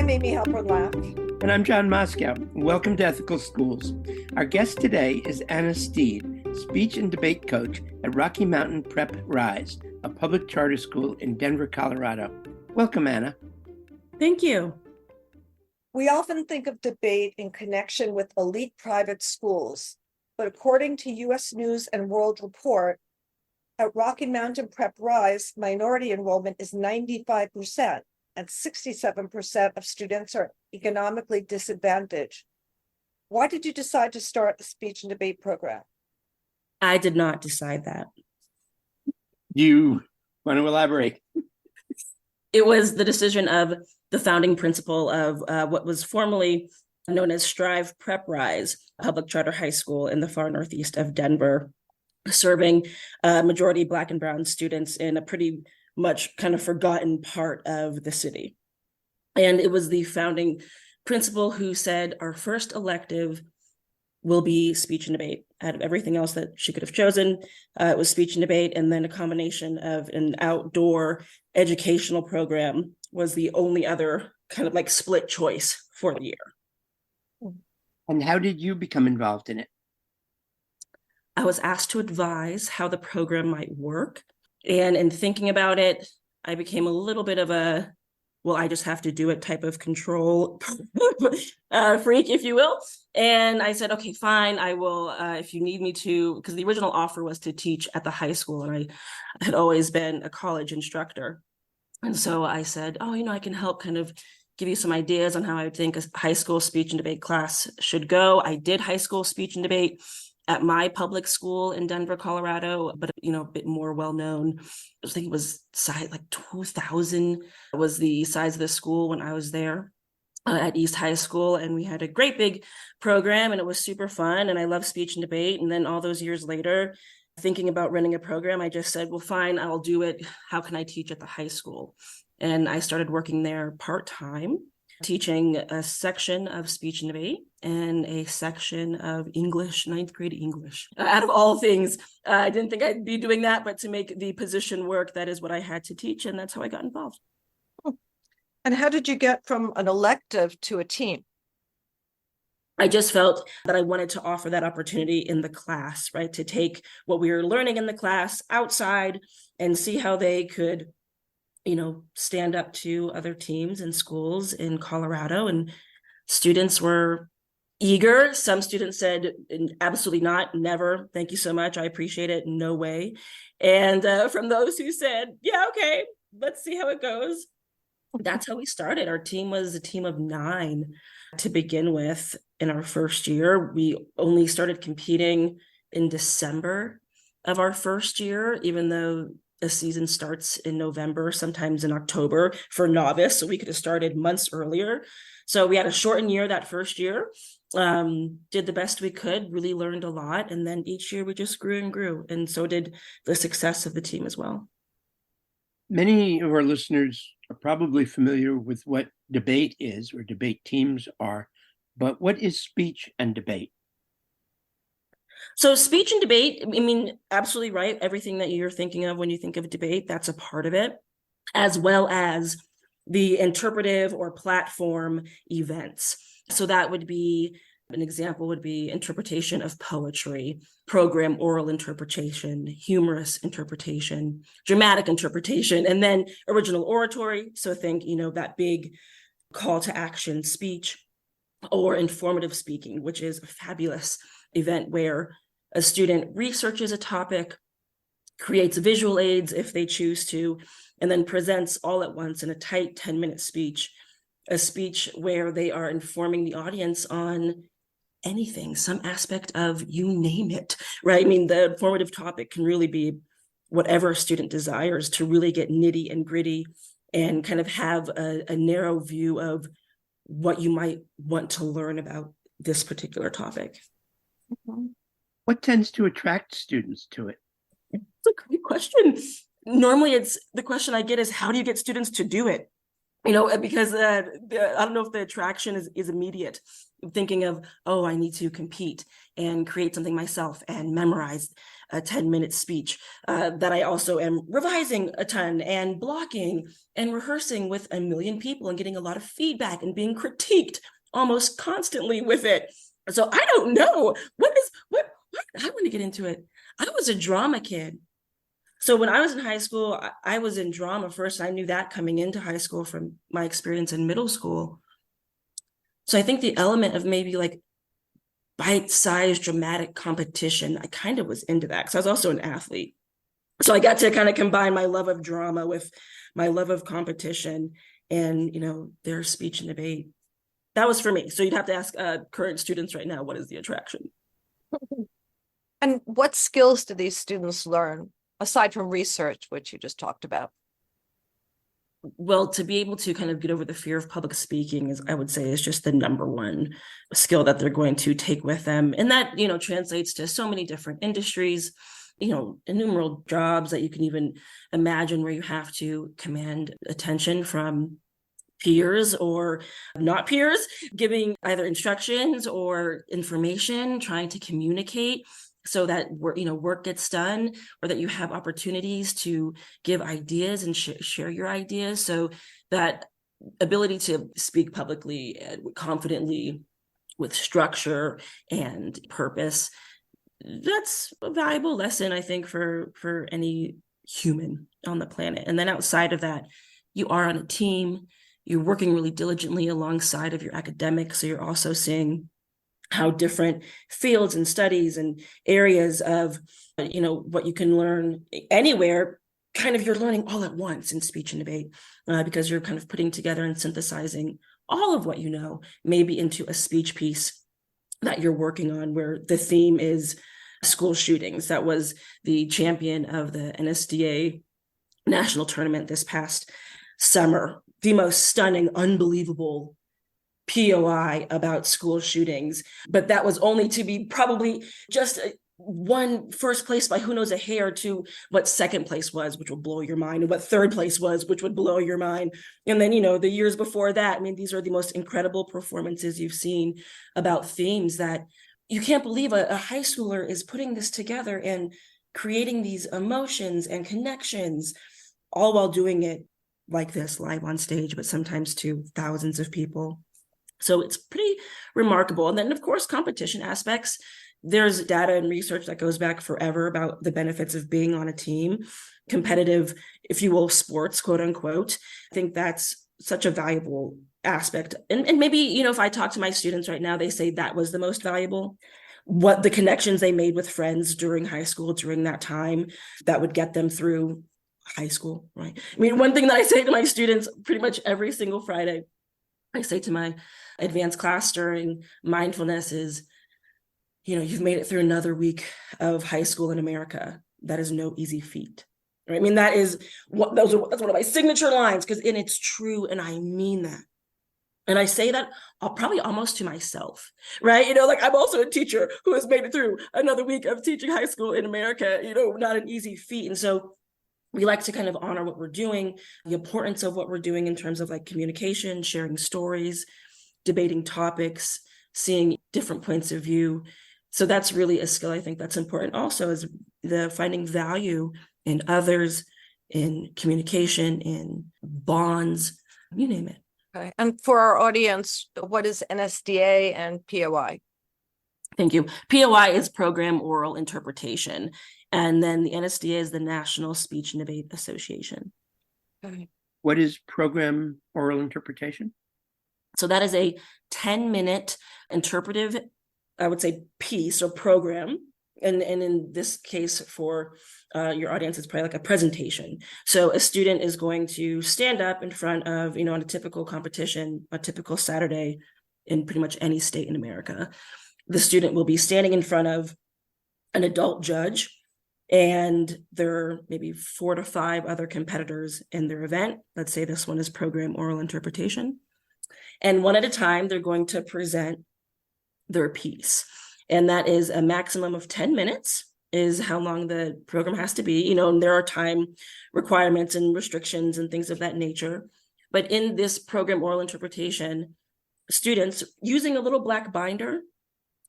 I'm Amy Halpern Laugh. And I'm John Moscow. Welcome to Ethical Schools. Our guest today is Anna Steed, speech and debate coach at Rocky Mountain Prep Rise, a public charter school in Denver, Colorado. Welcome, Anna. Thank you. We often think of debate in connection with elite private schools, but according to U.S. News and World Report, at Rocky Mountain Prep Rise, minority enrollment is 95%, and 67% of students are economically disadvantaged. Why did you decide to start the speech and debate program? I did not decide that. You want to elaborate? It was the decision of the founding principal of what was formerly known as Strive Prep Rise, public charter high school in the far northeast of Denver, serving majority Black and Brown students in a pretty much kind of forgotten part of the city. And it was the founding principal who said our first elective will be speech and debate. Out of everything else that she could have chosen, it was speech and debate, and then a combination of an outdoor educational program was the only other kind of like split choice for the year. And how did you become involved in it? I was asked to advise how the program might work. And in thinking about it, I became a little bit of a, well, I just have to do it type of control freak, if you will. And I said, okay, fine, I will, if you need me to, because the original offer was to teach at the high school, and I had always been a college instructor. And so I said, oh, I can help kind of give you some ideas on how I think a high school speech and debate class should go. I did high school speech and debate at my public school in Denver, Colorado, but a bit more well-known. I think it was like 2,000 was the size of the school when I was there at East High School. And we had a great big program, and it was super fun. And I love speech and debate. And then all those years later, thinking about running a program, I just said, well, fine, I'll do it. How can I teach at the high school? And I started working there part-time, teaching a section of speech and debate and a section of English, ninth grade English. Out of all things, I didn't think I'd be doing that, but to make the position work, that is what I had to teach, and that's how I got involved. And how did you get from an elective to a team? I just felt that I wanted to offer that opportunity in the class, right? To take what we were learning in the class outside and see how they could stand up to other teams and schools in Colorado. And students were eager. Some students said, absolutely not, never, thank you so much, I appreciate it, no way. And from those who said, yeah, okay, let's see how it goes. That's how we started. Our team was a team of 9 to begin with in our first year. We only started competing in December of our first year, even though a season starts in November, sometimes in October for novice. So we could have started months earlier. So we had a shortened year that first year, did the best we could, really learned a lot. And then each year we just grew and grew. And so did the success of the team as well. Many of our listeners are probably familiar with what debate is or debate teams are, but what is speech and debate? So speech and debate, absolutely right. Everything that you're thinking of when you think of debate, that's a part of it, as well as the interpretive or platform events. So that would be, an example would be interpretation of poetry, program oral interpretation, humorous interpretation, dramatic interpretation, and then original oratory. So think, that big call to action speech, or informative speaking, which is a fabulous event where a student researches a topic, creates visual aids if they choose to, and then presents all at once in a tight 10-minute speech, a speech where they are informing the audience on anything, some aspect of you name it, right? The informative topic can really be whatever a student desires to really get nitty and gritty and kind of have a narrow view of what you might want to learn about this particular topic. Mm-hmm. What tends to attract students to it? It's a great question. Normally, it's the question I get is, how do you get students to do it? Because I don't know if the attraction is immediate. Thinking of, oh, I need to compete and create something myself and memorize a 10-minute speech that I also am revising a ton and blocking and rehearsing with a million people and getting a lot of feedback and being critiqued almost constantly with it. So I don't know what I want to get into it. I was a drama kid. So when I was in high school, I was in drama first. I knew that coming into high school from my experience in middle school. So I think the element of maybe like bite-sized dramatic competition, I kind of was into that because I was also an athlete. So I got to kind of combine my love of drama with my love of competition and, their speech and debate. That was for me. So you'd have to ask current students right now, what is the attraction? And what skills do these students learn aside from research, which you just talked about? Well, to be able to kind of get over the fear of public speaking I would say is just the number one skill that they're going to take with them. And that, translates to so many different industries, innumerable jobs that you can even imagine where you have to command attention from peers or not peers, giving either instructions or information, trying to communicate so that work gets done, or that you have opportunities to give ideas and share your ideas. So that ability to speak publicly and confidently with structure and purpose, that's a valuable lesson, I think, for any human on the planet. And then outside of that, you are on a team, you're working really diligently alongside of your academics. So you're also seeing how different fields and studies and areas of, what you can learn anywhere, kind of you're learning all at once in speech and debate, because you're kind of putting together and synthesizing all of what you know, maybe into a speech piece that you're working on, where the theme is school shootings. That was the champion of the NSDA national tournament this past summer. The most stunning, unbelievable POI about school shootings, but that was only to be probably just one first place by who knows a hair to what second place was, which will blow your mind, and what third place was, which would blow your mind. And then, the years before that, these are the most incredible performances you've seen about themes that you can't believe a high schooler is putting this together and creating these emotions and connections, all while doing it like this live on stage, but sometimes to thousands of people. So it's pretty remarkable. And then, of course, competition aspects. There's data and research that goes back forever about the benefits of being on a team, competitive, if you will, sports, quote unquote. I think that's such a valuable aspect. And maybe, if I talk to my students right now, they say that was the most valuable. What the connections they made with friends during high school, during that time, that would get them through high school, right? One thing that I say to my students pretty much every single Friday, I say to my advanced class during mindfulness is, you've made it through another week of high school in America. That is no easy feat. Right? That's one of my signature lines, and it's true, and I mean that. And I say that probably almost to myself, right? I'm also a teacher who has made it through another week of teaching high school in America, not an easy feat. And so we like to kind of honor what we're doing, the importance of what we're doing in terms of communication, sharing stories, debating topics, seeing different points of view. So that's really a skill I think that's important also, is the finding value in others, in communication, in bonds, you name it. Okay. And for our audience, what is NSDA and POI? Thank you. POI is Program Oral Interpretation. And then the NSDA is the National Speech and Debate Association. Okay. What is Program Oral Interpretation? So that is a 10-minute interpretive, I would say, piece or program. And in this case, for your audience, it's probably like a presentation. So a student is going to stand up in front of, on a typical competition, a typical Saturday in pretty much any state in America. The student will be standing in front of an adult judge, and there are maybe 4 to 5 other competitors in their event. Let's say this one is Program Oral Interpretation. And one at a time, they're going to present their piece. And that is a maximum of 10 minutes is how long the program has to be. And there are time requirements and restrictions and things of that nature. But in this Program Oral Interpretation, students using a little black binder,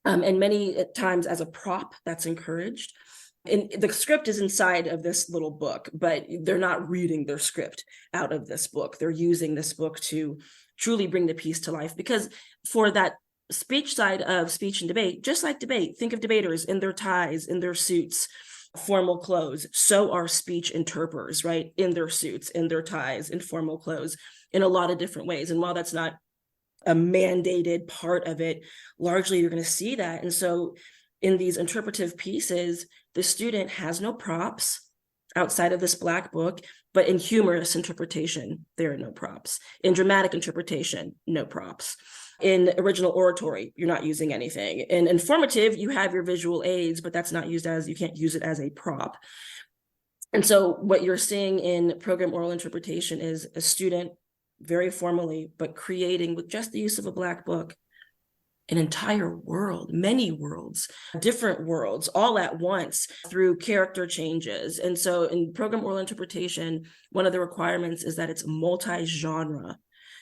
and many times as a prop that's encouraged, And the script is inside of this little book, but they're not reading their script out of this book. They're using this book to truly bring the piece to life. Because for that speech side of speech and debate, just like debate, think of debaters in their ties, in their suits, formal clothes. So are speech interpreters, right? In their suits, in their ties, in formal clothes, in a lot of different ways. And while that's not a mandated part of it, largely you're going to see that. And so in these interpretive pieces, the student has no props outside of this Black book, but in humorous interpretation, there are no props. In dramatic interpretation, no props. In original oratory, you're not using anything. In informative, you have your visual aids, but that's not used as, you can't use it as a prop. And so what you're seeing in program oral interpretation is a student very formally, but creating with just the use of a Black book, an entire world, many worlds, different worlds, all at once through character changes. And so in program oral interpretation, one of the requirements is that it's multi-genre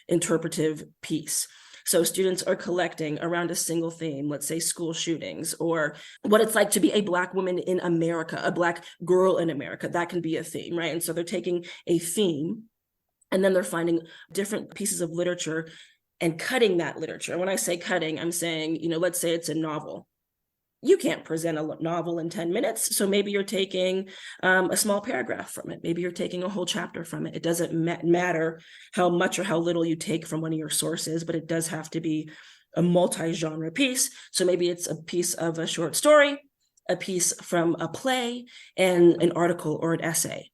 interpretive piece. So students are collecting around a single theme, let's say school shootings, or what it's like to be a Black woman in America, a Black girl in America. That can be a theme, right? And so they're taking a theme, and then they're finding different pieces of literature and cutting that literature. When I say cutting, I'm saying, let's say it's a novel. You can't present a novel in 10 minutes. So maybe you're taking a small paragraph from it. Maybe you're taking a whole chapter from it. It doesn't matter how much or how little you take from one of your sources, but it does have to be a multi-genre piece. So maybe it's a piece of a short story, a piece from a play, and an article or an essay.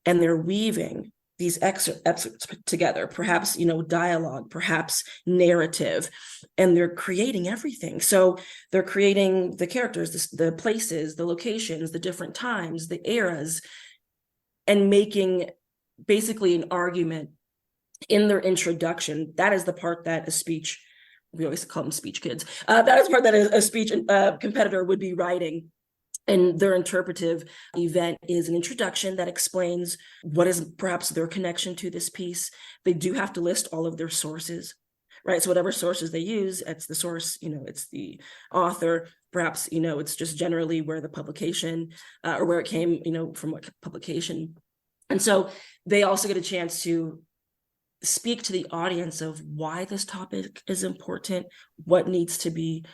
And they're weaving these excerpts together, perhaps, dialogue, perhaps narrative, and they're creating everything. So they're creating the characters, the places, the locations, the different times, the eras, and making basically an argument in their introduction. That is the part that a speech, we always call them speech kids, that is the part that a speech competitor would be writing. And their interpretive event is an introduction that explains what is perhaps their connection to this piece. They do have to list all of their sources, right? So whatever sources they use, it's the source, it's the author, perhaps, it's just generally where the publication or where it came, from what publication. And so they also get a chance to speak to the audience of why this topic is important, what needs to be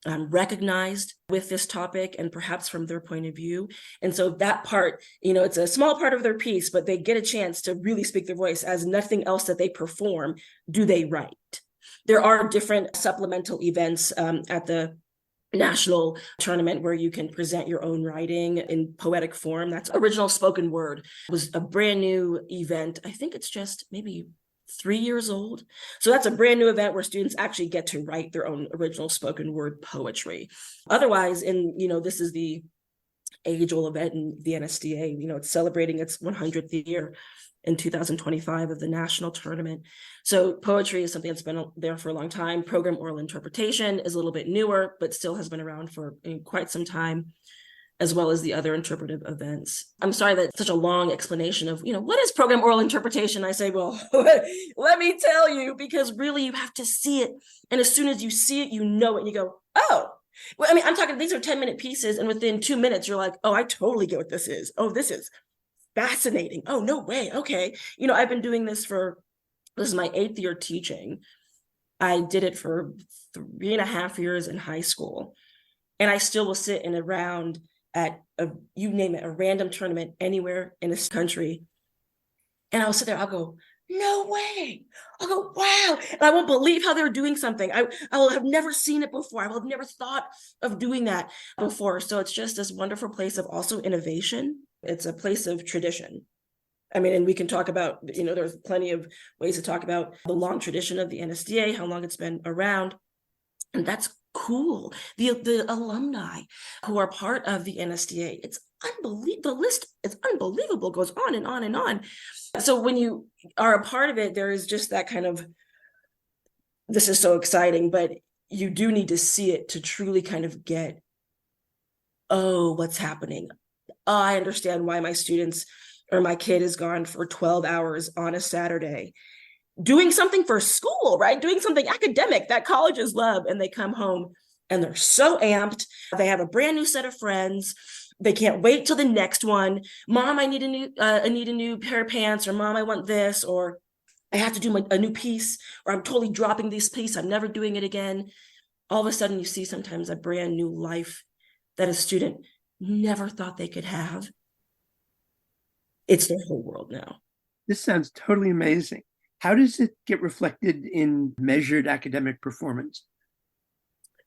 recognized with this topic, and perhaps from their point of view. And so that part, it's a small part of their piece, but they get a chance to really speak their voice, as nothing else that they perform do they write. There are different supplemental events at the national tournament where you can present your own writing in poetic form. That's original spoken word. It was a brand new event. I think it's just maybe 3 years old. So that's a brand new event where students actually get to write their own original spoken word poetry. Otherwise, this is the age-old event in the NSDA, it's celebrating its 100th year in 2025 of the national tournament. So poetry is something that's been there for a long time. Program oral interpretation is a little bit newer, but still has been around for quite some time, as well as the other interpretive events. I'm sorry that's such a long explanation of, what is program oral interpretation? I say, well, let me tell you, because really you have to see it. And as soon as you see it, you know it, and you go, oh, well, I'm talking, these are 10-minute pieces. And within 2 minutes, you're like, oh, I totally get what this is. Oh, this is fascinating. Oh, no way. Okay. I've been doing this this is my 8th year teaching. I did it for 3.5 years in high school. And I still will sit in a round at you name it, a random tournament anywhere in this country. And I'll sit there, I'll go, no way. I'll go, wow. And I won't believe how they're doing something. I will have never seen it before. I will have never thought of doing that before. So it's just this wonderful place of also innovation. It's a place of tradition. And we can talk about, there's plenty of ways to talk about the long tradition of the NSDA, how long it's been around. And that's cool. The alumni who are part of the NSDA, it's unbelievable. The list is unbelievable, goes on and on and on. So when you are a part of it, there is just that kind of, this is so exciting, but you do need to see it to truly kind of get, oh, what's happening? Oh, I understand why my students or my kid is gone for 12 hours on a Saturday doing something for school, right? Doing something academic that colleges love, and they come home and they're so amped. They have a brand new set of friends. they can't wait till the next one. Mom, I need a new pair of pants, or mom, I want this, or I have to do a new piece, or I'm totally dropping this piece. I'm never doing it again. All of a sudden you see sometimes a brand new life that a student never thought they could have. It's their whole world now. This sounds totally amazing. How does it get reflected in measured academic performance?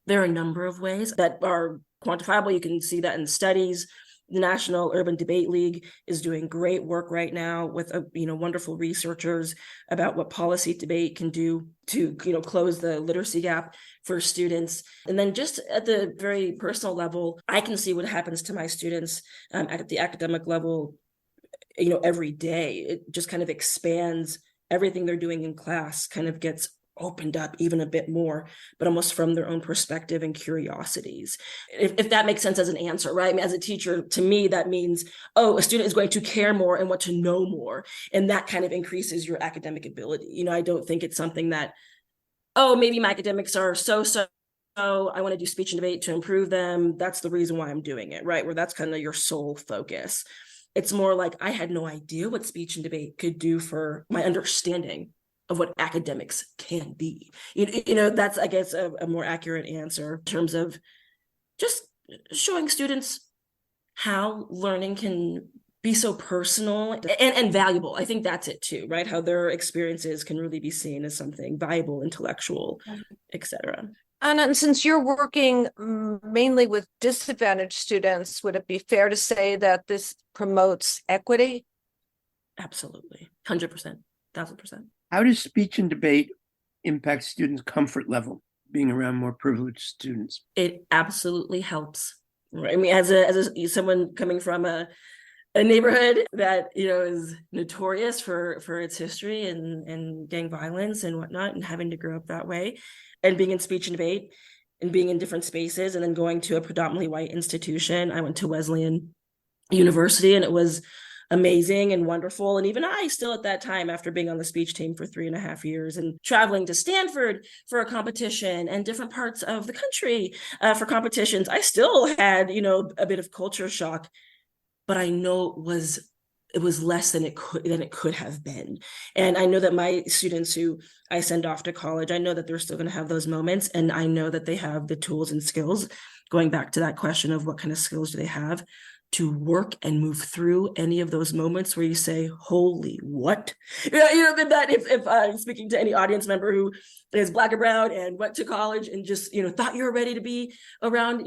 There are a number of ways that are quantifiable. You can see that in studies. The National Urban Debate League is doing great work right now with wonderful researchers about what policy debate can do to close the literacy gap for students. And then just at the very personal level, I can see what happens to my students at the academic level every day. It just kind of expands. Everything they're doing in class kind of gets opened up even a bit more, but almost from their own perspective and curiosities. If that makes sense as an answer, right? I mean, as a teacher, to me, that means, a student is going to care more and want to know more. And that kind of increases your academic ability. I don't think it's something that, maybe my academics are so I want to do speech and debate to improve them. That's the reason why I'm doing it, right? Where that's kind of your sole focus. It's more like I had no idea what speech and debate could do for my understanding of what academics can be. That's, I guess, a more accurate answer in terms of just showing students how learning can be so personal and valuable. I think that's it too, right? How their experiences can really be seen as something valuable, intellectual, etc. Anna, and since you're working mainly with disadvantaged students, would it be fair to say that this promotes equity? Absolutely. 100%, 1000%. How does speech and debate impact students' comfort level being around more privileged students? It absolutely helps. Right? I mean, as someone coming from a neighborhood that is notorious for its history and gang violence and whatnot, and having to grow up that way, and being in speech and debate and being in different spaces, and then going to a predominantly white institution. I went to Wesleyan University, and it was amazing and wonderful. And even I still at that time, after being on the speech team for 3.5 years and traveling to Stanford for a competition and different parts of the country for competitions, I still had, a bit of culture shock, but I know it was less than it could have been. And I know that my students who I send off to college, I know that they're still going to have those moments. And I know that they have the tools and skills, going back to that question of what kind of skills do they have, to work and move through any of those moments where you say, holy, what? That if I'm speaking to any audience member who is Black or brown and went to college and just, thought you were ready to be around,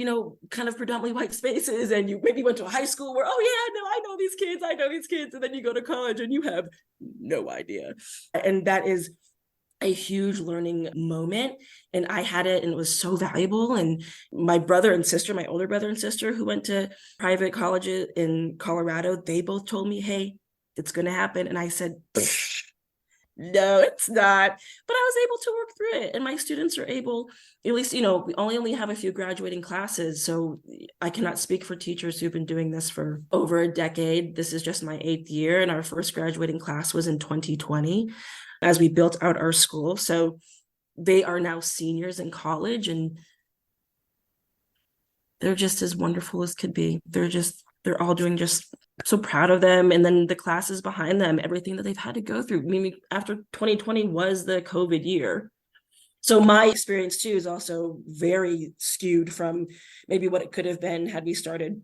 kind of predominantly white spaces, and you maybe went to a high school where, I know these kids. And then you go to college and you have no idea. And that is a huge learning moment. And I had it, and it was so valuable. And my older brother and sister who went to private colleges in Colorado, they both told me, hey, it's going to happen. And I said, no, it's not. But I was able to work through it. And my students are able, at least, we only have a few graduating classes. So I cannot speak for teachers who've been doing this for over a decade. This is just my 8th year. And our first graduating class was in 2020. As we built out our school. So they are now seniors in college, and they're just as wonderful as could be. They're all doing just so proud of them. And then the classes behind them, everything that they've had to go through. I mean, after 2020 was the COVID year. So my experience too is also very skewed from maybe what it could have been had we started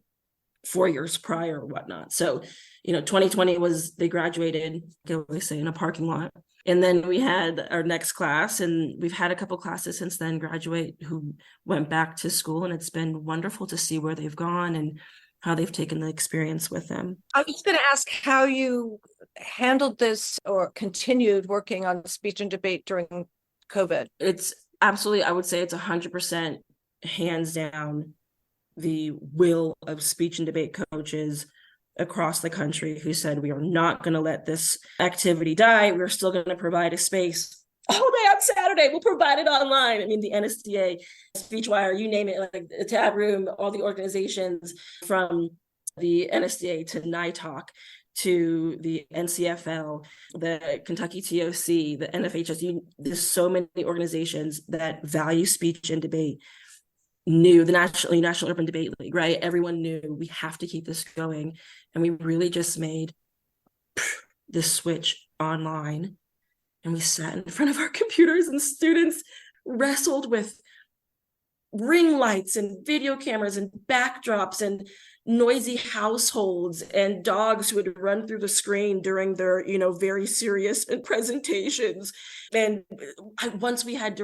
4 years prior or whatnot. So, 2020 was, they graduated, they say, in a parking lot. And then we had our next class, and we've had a couple classes since then graduate who went back to school, and it's been wonderful to see where they've gone and how they've taken the experience with them. I was going to ask how you handled this or continued working on speech and debate during COVID. It's absolutely, I would say it's 100% hands down the will of speech and debate coaches across the country who said, we are not going to let this activity die. We're still going to provide a space all day on Saturday. We'll provide it online. I mean, the NSDA, Speechwire, you name it, like the Tab Room, all the organizations from the NSDA to NITALK to the NCFL, the Kentucky TOC, the NFHS. There's so many organizations that value speech and debate knew, the National Urban Debate League, right? Everyone knew we have to keep this going. And we really just made this switch online, and we sat in front of our computers, and students wrestled with ring lights and video cameras and backdrops and noisy households and dogs who would run through the screen during their, very serious presentations. And once we had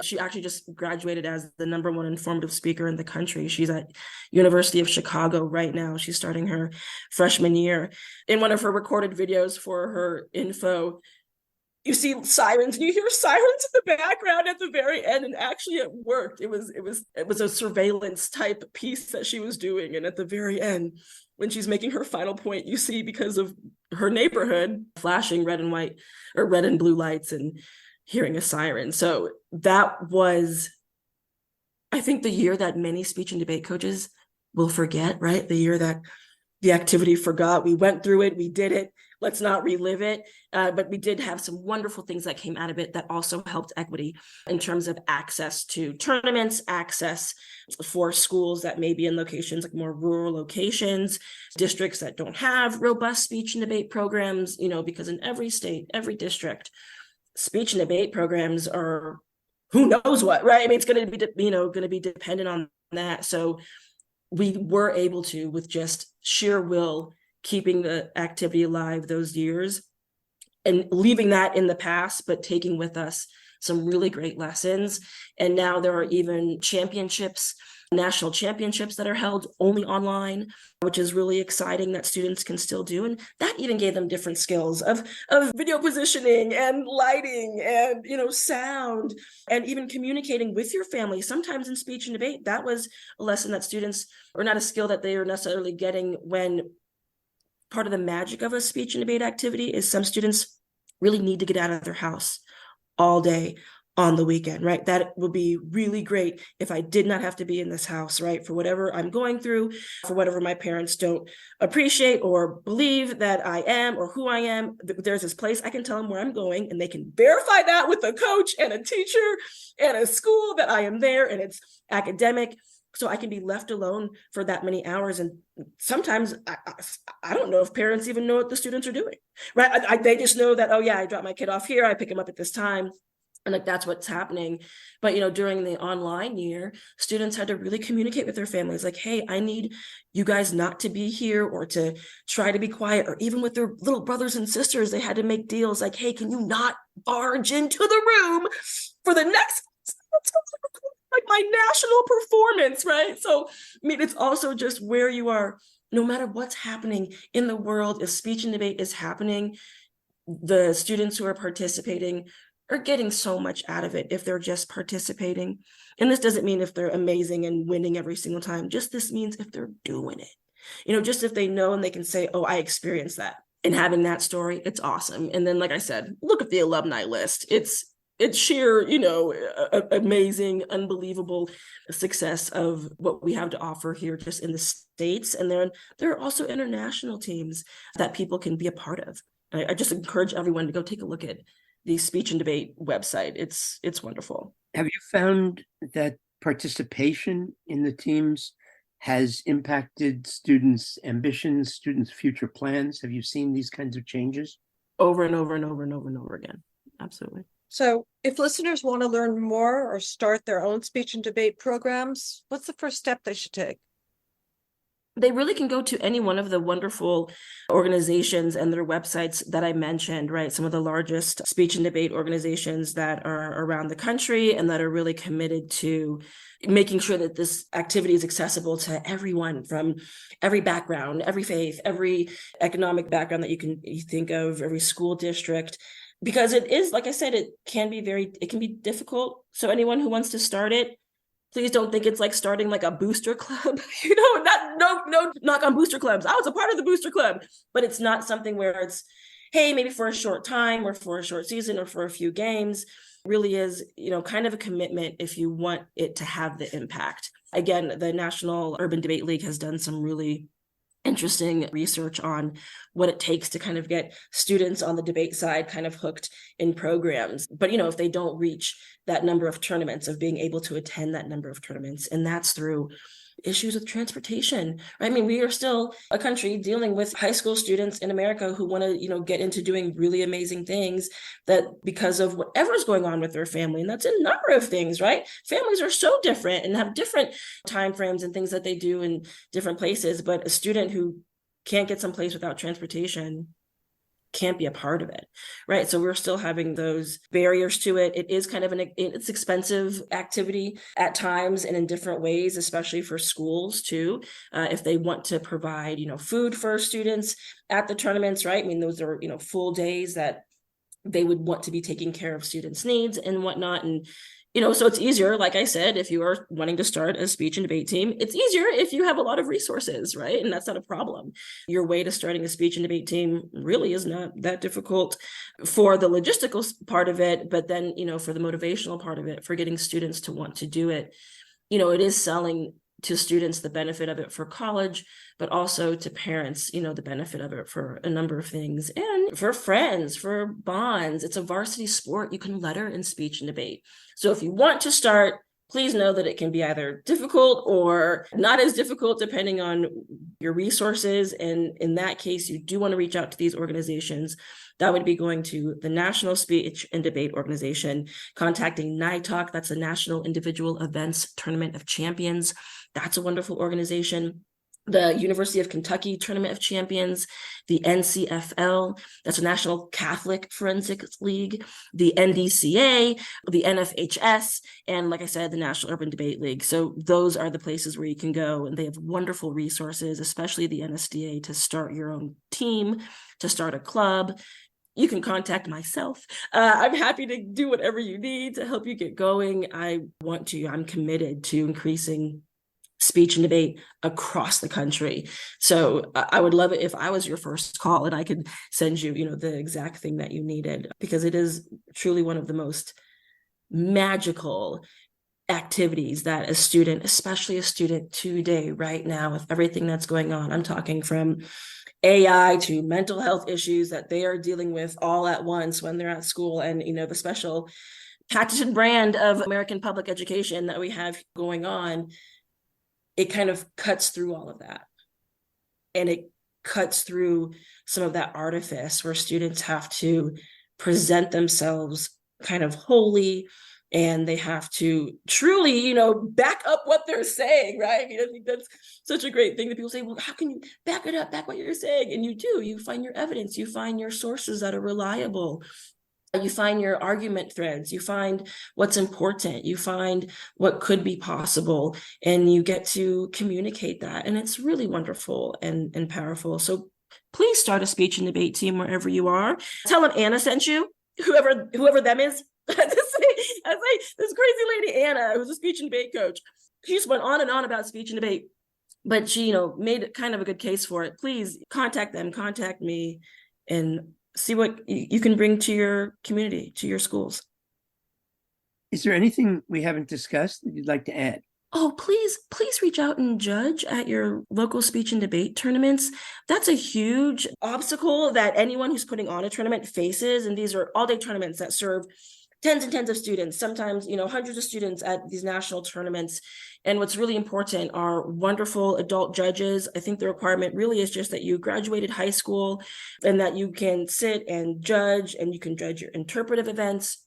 she actually just graduated as the #1 informative speaker in the country. She's at University of Chicago right now. She's starting her freshman year. In one of her recorded videos for her info, you see sirens and you hear sirens in the background at the very end, and actually it worked. It was a surveillance type piece that she was doing, and at the very end, when she's making her final point, you see, because of her neighborhood, flashing red and white or red and blue lights and hearing a siren. So that was, I think, the year that many speech and debate coaches will forget, right? The year that the activity forgot. We went through it, we did it. Let's not relive it. But we did have some wonderful things that came out of it that also helped equity in terms of access to tournaments, access for schools that may be in locations like more rural locations, districts that don't have robust speech and debate programs, because in every state, every district, speech and debate programs are who knows what, right? I mean, it's going to be dependent on that. So we were able to, with just sheer will, keeping the activity alive those years and leaving that in the past, but taking with us some really great lessons. And now there are even national championships that are held only online, which is really exciting that students can still do. And that even gave them different skills of video positioning and lighting and, sound, and even communicating with your family. Sometimes in speech and debate, that was a lesson that students, or not a skill that they are necessarily getting, when part of the magic of a speech and debate activity is some students really need to get out of their house all day on the weekend, right? That would be really great if I did not have to be in this house, right? For whatever I'm going through, for whatever my parents don't appreciate or believe that I am or who I am, there's this place I can tell them where I'm going, and they can verify that with a coach and a teacher and a school that I am there, and it's academic. So I can be left alone for that many hours. And sometimes I don't know if parents even know what the students are doing, right? They just know that, oh yeah, I drop my kid off here, I pick him up at this time. And that's what's happening. But, during the online year, students had to really communicate with their families, like, hey, I need you guys not to be here, or to try to be quiet. Or even with their little brothers and sisters, they had to make deals like, hey, can you not barge into the room for the next like my national performance, right? So, it's also just where you are, no matter what's happening in the world. If speech and debate is happening, the students who are participating are getting so much out of it if they're just participating. And this doesn't mean if they're amazing and winning every single time. Just this means if they're doing it, just if they know and they can say, oh, I experienced that. And having that story, it's awesome. And then, like I said, look at the alumni list. It's sheer, amazing, unbelievable success of what we have to offer here just in the States. And then there are also international teams that people can be a part of. I just encourage everyone to go take a look at the speech and debate website. It's wonderful. Have you found that participation in the teams has impacted students' ambitions, students' future plans? Have you seen these kinds of changes? Over and over and over and over and over again. Absolutely. So if listeners want to learn more or start their own speech and debate programs, what's the first step they should take? They really can go to any one of the wonderful organizations and their websites that I mentioned, right? Some of the largest speech and debate organizations that are around the country and that are really committed to making sure that this activity is accessible to everyone from every background, every faith, every economic background that you think of, every school district. Because it is, like I said, it can be difficult. So anyone who wants to start it, please don't think it's like starting like a booster club, no knock on booster clubs. I was a part of the booster club, but it's not something where it's, hey, maybe for a short time or for a short season or for a few games. It really is, kind of a commitment if you want it to have the impact. Again, the National Urban Debate League has done some really interesting research on what it takes to kind of get students on the debate side kind of hooked in programs. But, if they don't reach that number of tournaments, of being able to attend that number of tournaments. And that's through issues with transportation. I mean, we are still a country dealing with high school students in America who want to, get into doing really amazing things, that because of whatever's going on with their family, and that's a number of things, right? Families are so different and have different time frames and things that they do in different places, but a student who can't get someplace without transportation can't be a part of it, right? So we're still having those barriers to it. It is kind of it's expensive activity at times and in different ways, especially for schools too. If they want to provide, food for students at the tournaments, right? I mean, those are, full days that they would want to be taking care of students' needs and whatnot. And so it's easier, like I said, if you are wanting to start a speech and debate team, it's easier if you have a lot of resources, right? And that's not a problem. Your way to starting a speech and debate team really is not that difficult for the logistical part of it, but then, for the motivational part of it, for getting students to want to do it, it is selling to students the benefit of it for college, but also to parents, the benefit of it for a number of things, and for friends, for bonds. It's a varsity sport. You can letter in speech and debate. So if you want to start, please know that it can be either difficult or not as difficult depending on your resources. And in that case, you do want to reach out to these organizations. That would be going to the National Speech and Debate Organization, contacting NITALK, that's the National Individual Events Tournament of Champions. That's a wonderful organization. The University of Kentucky Tournament of Champions, the NCFL, that's a National Catholic Forensics League, the NDCA, the NFHS, and like I said, the National Urban Debate League. So those are the places where you can go, and they have wonderful resources, especially the NSDA, to start your own team, to start a club. You can contact myself. I'm happy to do whatever you need to help you get going. I'm committed to increasing speech and debate across the country. So I would love it if I was your first call and I could send you, the exact thing that you needed, because it is truly one of the most magical activities that a student, especially a student today, right now, with everything that's going on. I'm talking from AI to mental health issues that they are dealing with all at once when they're at school, and the special patented brand of American public education that we have going on. It kind of cuts through all of that, and it cuts through some of that artifice where students have to present themselves kind of wholly, and they have to truly, back up what they're saying, right? I mean, I think that's such a great thing that people say, well, how can you back it up, back what you're saying? And you find your evidence, you find your sources that are reliable. You find your argument threads, you find what's important, you find what could be possible, and you get to communicate that. And it's really wonderful and powerful. So please start a speech and debate team wherever you are. Tell them Anna sent you, whoever them is. I say this crazy lady, Anna, who's a speech and debate coach. She just went on and on about speech and debate, but she, made kind of a good case for it. Please contact them, contact me, and see what you can bring to your community, to your schools. Is there anything we haven't discussed that you'd like to add? Oh, please reach out and judge at your local speech and debate tournaments. That's a huge obstacle that anyone who's putting on a tournament faces. And these are all-day tournaments that serve tens and tens of students, sometimes, hundreds of students at these national tournaments. And what's really important are wonderful adult judges. I think the requirement really is just that you graduated high school and that you can sit and judge, and you can judge your interpretive events.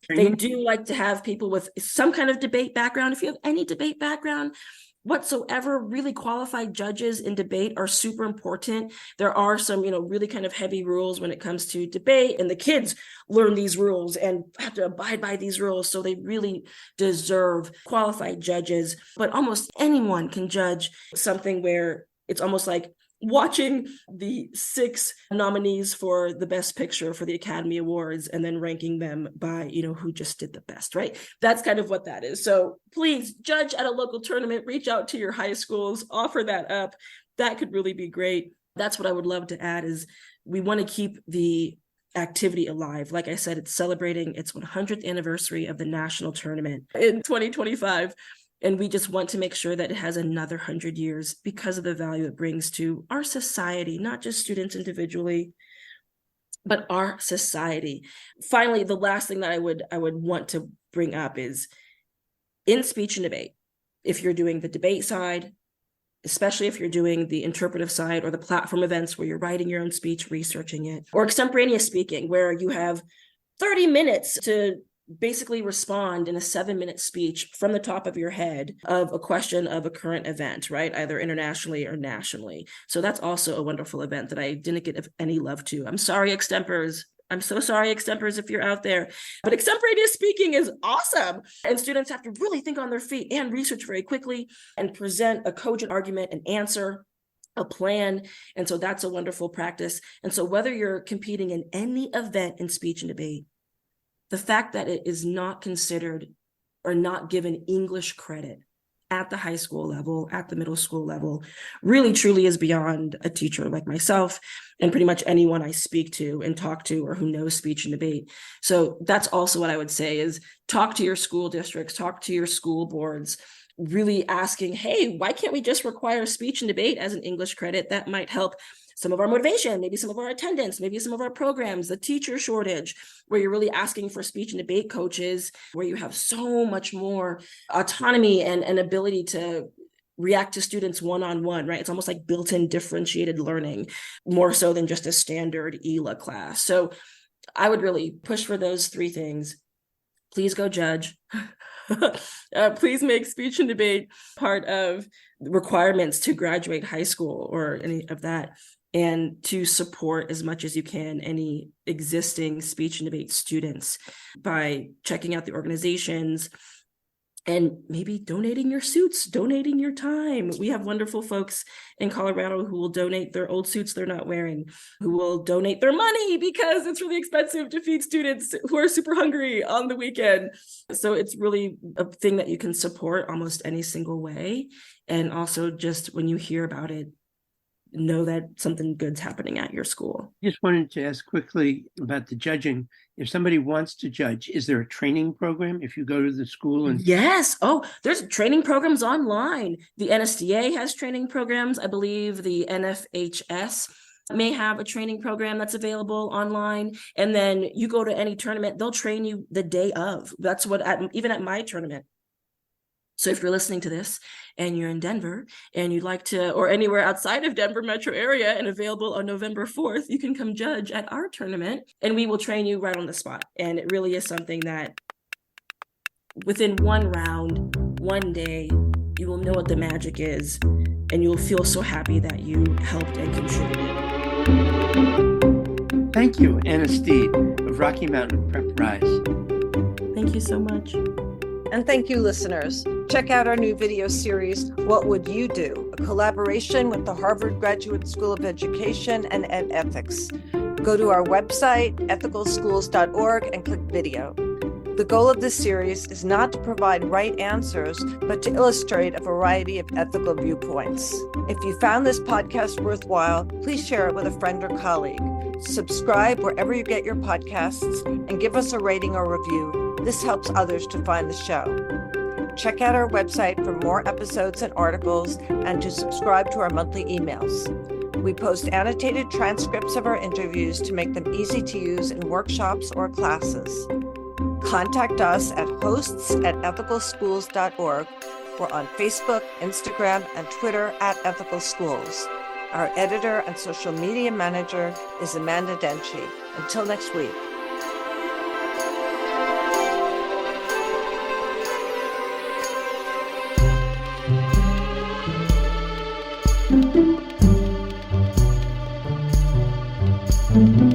They do like to have people with some kind of debate background. If you have any debate background whatsoever, really qualified judges in debate are super important. There are some, really kind of heavy rules when it comes to debate, and the kids learn these rules and have to abide by these rules. So they really deserve qualified judges, but almost anyone can judge something where it's almost like watching the 6 nominees for the best picture for the Academy Awards and then ranking them by, who just did the best, right? That's kind of what that is. So please judge at a local tournament, reach out to your high schools, offer that up. That could really be great. That's what I would love to add, is we want to keep the activity alive. Like I said, it's celebrating its 100th anniversary of the national tournament in 2025. And we just want to make sure that it has another 100 years because of the value it brings to our society, not just students individually, but our society. Finally, the last thing that I would want to bring up is in speech and debate, if you're doing the debate side, especially if you're doing the interpretive side or the platform events where you're writing your own speech, researching it, or extemporaneous speaking, where you have 30 minutes to basically respond in a 7-minute speech from the top of your head of a question of a current event, right? Either internationally or nationally. So that's also a wonderful event that I didn't get any love to. I'm sorry, extempers. I'm so sorry, extempers, if you're out there. But extemporaneous speaking is awesome. And students have to really think on their feet and research very quickly and present a cogent argument, an answer, a plan. And so that's a wonderful practice. And so whether you're competing in any event in speech and debate, the fact that it is not considered or not given English credit at the high school level, at the middle school level, really truly is beyond a teacher like myself and pretty much anyone I speak to and talk to or who knows speech and debate. So that's also what I would say is talk to your school districts, talk to your school boards, really asking, hey, why can't we just require speech and debate as an English credit? That might help some of our motivation, maybe some of our attendance, maybe some of our programs, the teacher shortage, where you're really asking for speech and debate coaches, where you have so much more autonomy and ability to react to students one-on-one, right? It's almost like built-in differentiated learning, more so than just a standard ELA class. So I would really push for those 3 things. Please go judge. Please make speech and debate part of requirements to graduate high school or any of that, and to support as much as you can any existing speech and debate students by checking out the organizations and maybe donating your suits, donating your time. We have wonderful folks in Colorado who will donate their old suits they're not wearing, who will donate their money because it's really expensive to feed students who are super hungry on the weekend. So it's really a thing that you can support almost any single way. And also just when you hear about it, know that something good's happening at your school. Just wanted to ask quickly about the judging. If somebody wants to judge, is there a training program if you go to the school? And Yes. Oh, there's training programs online. The NSDA has training programs. I believe the NFHS may have a training program that's available online. And then you go to any tournament, they'll train you the day of. That's what, even at my tournament. So if you're listening to this and you're in Denver and you'd like to, or anywhere outside of Denver metro area and available on November 4th, you can come judge at our tournament and we will train you right on the spot. And it really is something that within one round, one day, you will know what the magic is and you'll feel so happy that you helped and contributed. Thank you, Anna Steed of Rocky Mountain Prep Rise. Thank you so much. And thank you, listeners. Check out our new video series, What Would You Do? A collaboration with the Harvard Graduate School of Education and Ed Ethics. Go to our website, ethicalschools.org, and click video. The goal of this series is not to provide right answers, but to illustrate a variety of ethical viewpoints. If you found this podcast worthwhile, please share it with a friend or colleague. Subscribe wherever you get your podcasts and give us a rating or review. This helps others to find the show. Check out our website for more episodes and articles and to subscribe to our monthly emails. We post annotated transcripts of our interviews to make them easy to use in workshops or classes. Contact us at hosts@ethicalschools.org. We're on Facebook, Instagram, and Twitter @ethicalschools. Our editor and social media manager is Amanda Denchi. Until next week. Thank you.